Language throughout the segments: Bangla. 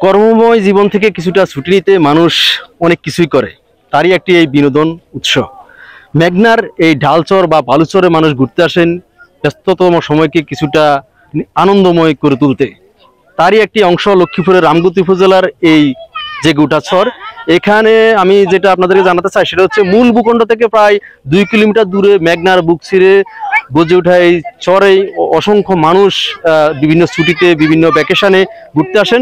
কর্মময় জীবন থেকে কিছুটা ছুটি নিতে মানুষ অনেক কিছুই করে, তারই একটি এই বিনোদন উৎস। মেঘনার এই ঢালচর বা বালুচরে মানুষ ঘুরতে আসেন ব্যস্ততম সময়কে কিছুটা আনন্দময় করে তুলতে। তারই একটি অংশ লক্ষ্মীপুরের রামগতি উপজেলার এই যে গোটাচর। এখানে আমি যেটা আপনাদেরকে জানাতে চাই সেটা হচ্ছে মূল ভূখণ্ড থেকে প্রায় 2 কিলোমিটার দূরে মেঘনার বুক ছিঁড়ে গজে ওঠা এই চরে অসংখ্য মানুষ বিভিন্ন ছুটিতে বিভিন্ন ভ্যাকেশনে ঘুরতে আসেন।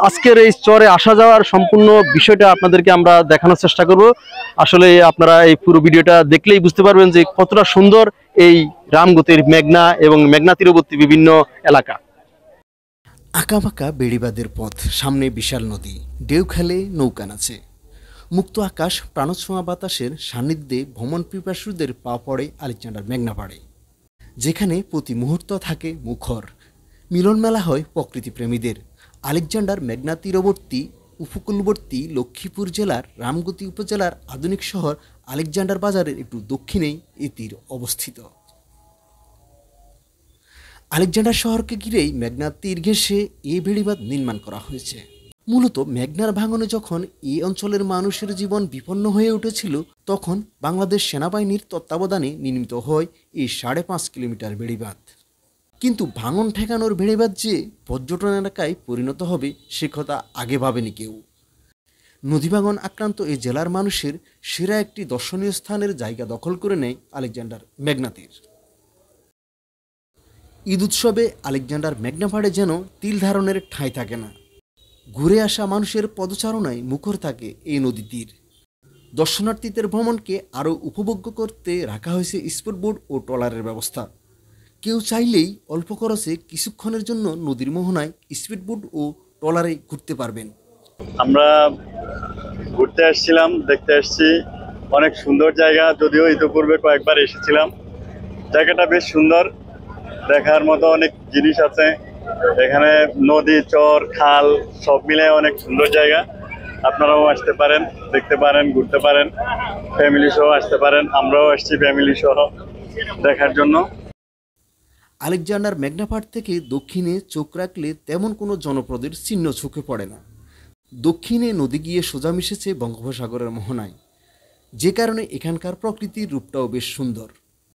আজকের এই চরে আসা যাওয়ার সম্পূর্ণ বিষয়টা আপনাদেরকে আমরা দেখানোর চেষ্টা করব। আসলে আপনারা এই পুরো ভিডিওটা দেখলেই বুঝতে পারবেন যে কতটা সুন্দর এই রামগতির মেঘনা এবং মেঘনা তীরবর্তী বিভিন্ন এলাকা। আঁকাবাঁকা বেড়িবাঁধের পথ, সামনে বিশাল নদী, ঢেউ খেলে নৌকা নাচে। মুক্ত আকাশ, প্রাণছোঁয়া বাতাসের সান্নিধ্যে ভ্রমণ পিপাসুদের পা পড়ে আলেকজান্ডার মেঘনা পাড়ে, যেখানে প্রতি মুহূর্ত থাকে মুখর। মিলন মেলা হয় প্রকৃতিপ্রেমীদের। আলেকজান্ডার মেঘনা তীরবর্তী উপকূলবর্তী লক্ষ্মীপুর জেলার রামগতি উপজেলার আধুনিক শহর আলেকজান্ডার বাজারের একটু দক্ষিণেই এ তীর অবস্থিত। আলেকজান্ডার শহরকে ঘিরেই মেঘনা তীর ঘেঁষে এই বেড়িবাঁধ নির্মাণ করা হয়েছে। মূলত মেঘনার ভাঙনে যখন এই অঞ্চলের মানুষের জীবন বিপন্ন হয়ে উঠেছিল, তখন বাংলাদেশ সেনাবাহিনীর তত্ত্বাবধানে নির্মিত হয় এই 5.5 কিলোমিটার বেড়িবাঁধ। কিন্তু ভাঙন ঠেকানোর বেড়িবাঁধ যে পর্যটন এলাকায় পরিণত হবে সে কথা আগে ভাবেনি কেউ। নদী ভাঙন আক্রান্ত এই জেলার মানুষের সেরা একটি দর্শনীয় স্থানের জায়গা দখল করে নেয় আলেকজান্ডার মেঘনা তীর। ঈদ উৎসবে আলেকজান্ডার মেঘনা পাড়ে যেন তিল ধারণের ঠাঁই থাকে না। ঘুরে আসা মানুষের পদচারণায় মুখর থাকে এই নদী তীর। দর্শনার্থীদের ভ্রমণকে আরও উপভোগ্য করতে রাখা হয়েছে স্পিডবোট ও ট্রলারের ব্যবস্থা। কেউ চাইলেই অল্প খরচে কিছুক্ষণের জন্য নদীর মোহনায় স্পিডবোট ও ট্রলারে ঘুরতে পারবেন। আমরা ঘুরতে আসছিলাম, দেখতে আসছি, অনেক সুন্দর জায়গা। যদিও ইতিপূর্বে কয়েকবার এসেছিলাম, জায়গাটা বেশ সুন্দর, দেখার মতো অনেক জিনিস আছে এখানে। নদী, চর, খাল সব মিলে অনেক সুন্দর জায়গা। আপনারাও আসতে পারেন, দেখতে পারেন, ঘুরতে পারেন, ফ্যামিলি সহ আসতে পারেন। আমরাও আসছি ফ্যামিলি সহ দেখার জন্য। আলেকজান্ডার মেঘনা পাড় থেকে দক্ষিণে চোখ রাখলে তেমন কোনো জনপদের চিহ্ন চোখে পড়ে না। দক্ষিণে নদী গিয়ে সোজা মিশেছে বঙ্গোপসাগরের মোহনায়, যে কারণে এখানকার প্রকৃতির রূপটাও বেশ সুন্দর।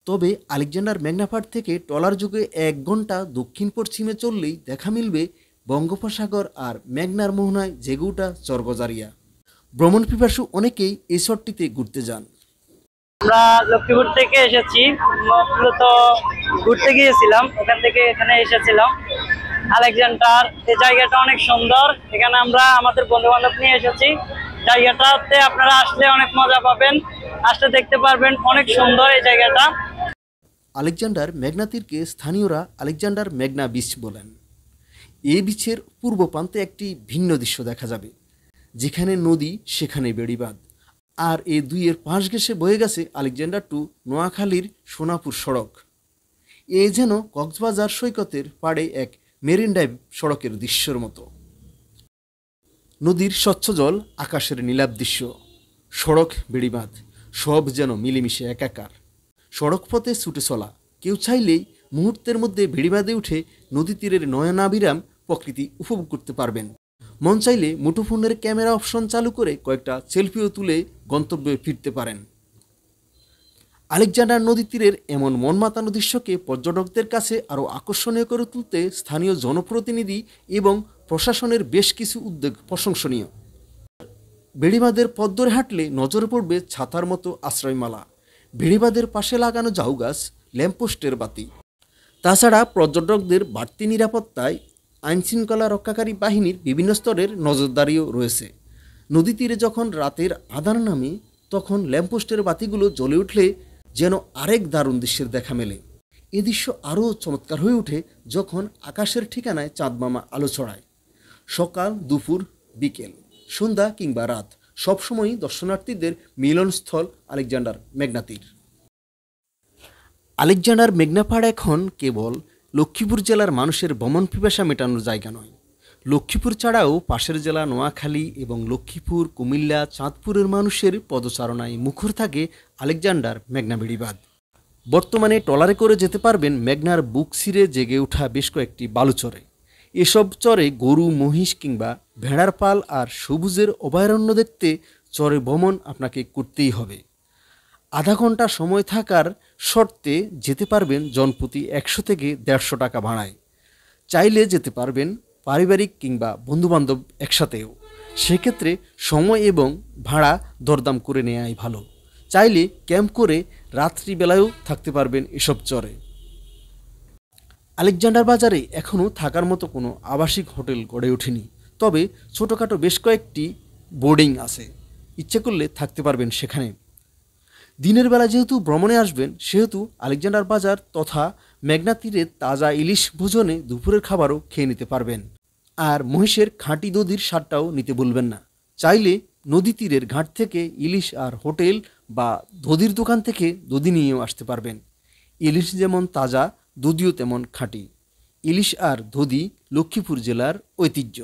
তবে আলেকজান্ডার মেঘনা পাড় থেকে ট্রলার যুগে 1 ঘন্টা দক্ষিণ পশ্চিমে চললেই দেখা মিলবে বঙ্গোপসাগর আর মেঘনার মোহনায় জেগে ওঠা চরগজারিয়া। ভ্রমণ পিপাসু অনেকেই এই শহরটিতে ঘুরতে যান। আমরা লক্ষ্মীপুর থেকে এসেছি, মূলত ঘুরতে গিয়েছিলাম, ওখান থেকে এখানে এসেছিলাম। আলেকজান্ডার এই জায়গাটা অনেক সুন্দর। এখানে আমরা আমাদের বন্ধু বান্ধব নিয়ে এসেছি। জায়গাটাতে আপনারা আসলে অনেক মজা পাবেন, আসলে দেখতে পারবেন, অনেক সুন্দর এই জায়গাটা। আলেকজান্ডার মেঘনা তীরকে স্থানীয়রা আলেকজান্ডার মেঘনা বিচ বলেন। এই বিচের পূর্ব প্রান্তে একটি ভিন্ন দৃশ্য দেখা যাবে, যেখানে নদী সেখানে বেড়িবাঁধ, আর এই দুইয়ের পাশ ঘেঁষে বয়ে গেছে আলেকজান্ডার টু নোয়াখালীর সোনাপুর সড়ক। এ যেন কক্সবাজার সৈকতের পাড়ে এক মেরিন ড্রাইভ সড়কের দৃশ্যের মতো। নদীর স্বচ্ছ জল, আকাশের নীলাভ দৃশ্য, সড়ক, বেড়িবাঁধ সব যেন মিলেমিশে একাকার। সড়ক পথে ছুটে চলা, কেউ চাইলেই মুহূর্তের মধ্যে বেড়িবাঁধে উঠে নদী তীরের নয়নাবিরাম প্রকৃতি উপভোগ করতে পারবেন। মন চাইলে মুঠোফোনের ক্যামেরা অপশন চালু করে কয়েকটা সেলফিও তুলে গন্তব্যে ফিরতে পারেন। আলেকজান্ডার নদী তীরের এমন মন মাতানো দৃশ্যকে পর্যটকদের কাছে আরও আকর্ষণীয় করে তুলতে স্থানীয় জনপ্রতিনিধি এবং প্রশাসনের বেশ কিছু উদ্যোগ প্রশংসনীয়। বেড়িবাঁধের পথ ধরে হাঁটলে নজরে পড়বে ছাতার মতো আশ্রয়মালা, বেড়িবাঁধের পাশে লাগানো ঝাউ গাছ, ল্যাম্পপোস্টের বাতি। তাছাড়া পর্যটকদের বাড়তি নিরাপত্তায় আইনশৃঙ্খলা রক্ষাকারী বাহিনীর বিভিন্ন স্তরের নজরদারিও রয়েছে। নদী তীরে যখন রাতের আধার নামে, তখন ল্যাম্পপোস্টের বাতিগুলো জ্বলে উঠলে যেন আরেক দারুণ দৃশ্যের দেখা মেলে। এ দৃশ্য আরও চমৎকার হয়ে ওঠে যখন আকাশের ঠিকানায় চাঁদমামা আলো ছড়ায়। সকাল, দুপুর, বিকেল, সন্ধ্যা কিংবা রাত, সবসময়ই দর্শনার্থীদের মিলনস্থল আলেকজান্ডার মেঘনা তীর। আলেকজান্ডার মেঘনা পাড় এখন কেবল লক্ষ্মীপুর জেলার মানুষের ভ্রমণ পিপাসা মেটানোর জায়গা নয়। লক্ষ্মীপুর ছাড়াও পাশের জেলা নোয়াখালী এবং লক্ষ্মীপুর, কুমিল্লা, চাঁদপুরের মানুষের পদচারণায় মুখর থাকে আলেকজান্ডার মেঘনা বেড়িবাঁধ। বর্তমানে ট্রলারে করে যেতে পারবেন মেঘনার বুক ছিঁড়ে জেগে ওঠা বেশ কয়েকটি বালুচরে। এসব চরে গরু, মহিষ কিংবা ভেড়ার পাল আর সবুজের অভয়ারণ্য দেখতে চরে ভ্রমণ আপনাকে করতেই হবে। আধা ঘন্টা সময় থাকার শর্তে যেতে পারবেন জনপ্রতি 100 থেকে 150 টাকা ভাড়ায়। চাইলে যেতে পারবেন পারিবারিক কিংবা বন্ধুবান্ধব একসাথেও। সেক্ষেত্রে সময় এবং ভাড়া দরদাম করে নেওয়াই ভালো। চাইলে ক্যাম্প করে রাত্রিবেলায়ও থাকতে পারবেন এসব চরে। আলেকজান্ডার বাজারে এখনও থাকার মতো কোনো আবাসিক হোটেল গড়ে ওঠেনি, তবে ছোটোখাটো বেশ কয়েকটি বোর্ডিং আছে, ইচ্ছে করলে থাকতে পারবেন সেখানে। দিনের বেলা যেহেতু ভ্রমণে আসবেন, সেহেতু আলেকজান্ডার বাজার তথা মেঘনা তীরে তাজা ইলিশ ভোজনে দুপুরের খাবারও খেয়ে নিতে পারবেন। আর মহিষের খাঁটি দধির স্বাদটাও নিতে ভুলবেন না। চাইলে নদী তীরের ঘাট থেকে ইলিশ আর হোটেল বা দধির দোকান থেকে দধি নিয়েও আসতে পারবেন। ইলিশ যেমন তাজা, দধিও তেমন খাঁটি। ইলিশ আর দধি লক্ষ্মীপুর জেলার ঐতিহ্য।